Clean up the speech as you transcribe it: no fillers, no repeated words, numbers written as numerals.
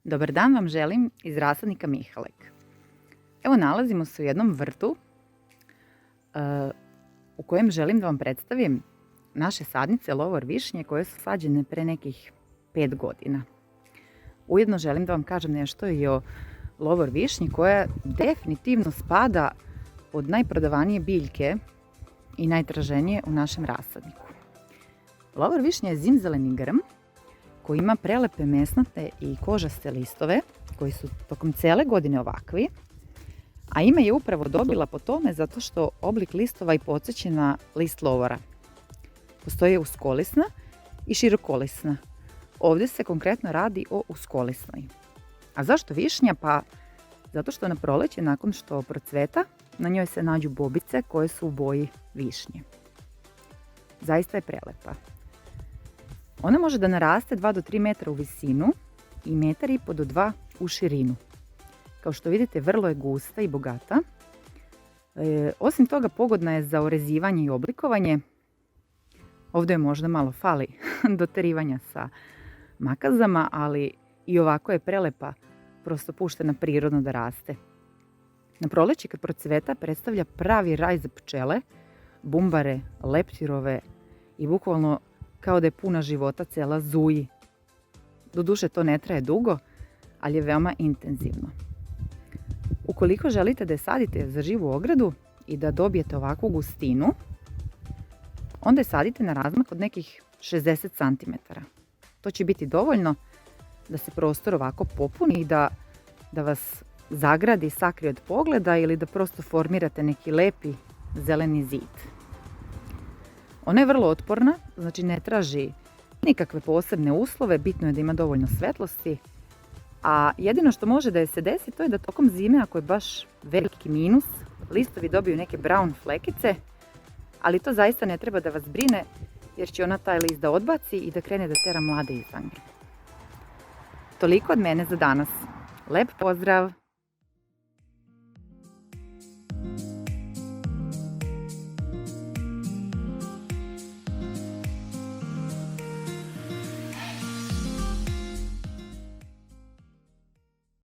Dobar dan vam želim iz rasadnika Mihalek. Evo nalazimo se u jednom vrtu u kojem želim da vam predstavim naše sadnice lovor višnje koje su sađene pre nekih 5 godina. Ujedno želim da vam kažem nešto i o lovor višnji koja definitivno spada pod najprodavanije biljke i najtraženije u našem rasadniku. Lovor višnja je zimzeleni grm koji ima prelepe mesnate i kožaste listove koji su tokom cele godine ovakvi, a ime je upravo dobila po tome zato što oblik listova i podseća na list lovora. Postoje uskolisna i širokolisna. Ovdje se konkretno radi o uskolisnoj. A zašto višnja? Pa zato što na proleće nakon što procveta na njoj se nađu bobice koje su u boji višnje. Zaista je prelepa. Ona može da naraste 2 do 3 metra u visinu i 1,5 do 2 u širinu. Kao što vidite, vrlo je gusta i bogata. Osim toga, pogodna je za orezivanje i oblikovanje. Ovdje je možda malo fali doterivanja sa makazama, ali i ovako je prelepa, prosto puštena prirodno da raste. Na proleće kad procveta predstavlja pravi raj za pčele, bumbare, leptirove i bukvalno kao da je puna života cela zuji. Doduše to ne traje dugo, ali je veoma intenzivno. Ukoliko želite da je sadite za živu ogradu i da dobijete ovakvu gustinu, onda je sadite na razmak od nekih 60 cm. To će biti dovoljno da se prostor ovako popuni i da vas zagradi i sakrije od pogleda ili da prosto formirate neki lepi zeleni zid. Ona je vrlo otporna, znači ne traži nikakve posebne uslove, bitno je da ima dovoljno svetlosti, a jedino što može da je se desi to je da tokom zime, ako je baš veliki minus, listovi dobiju neke brown flekice, ali to zaista ne treba da vas brine jer će ona taj list da odbaci i da krene da tera mlade izdanke. Toliko od mene za danas. Lep pozdrav!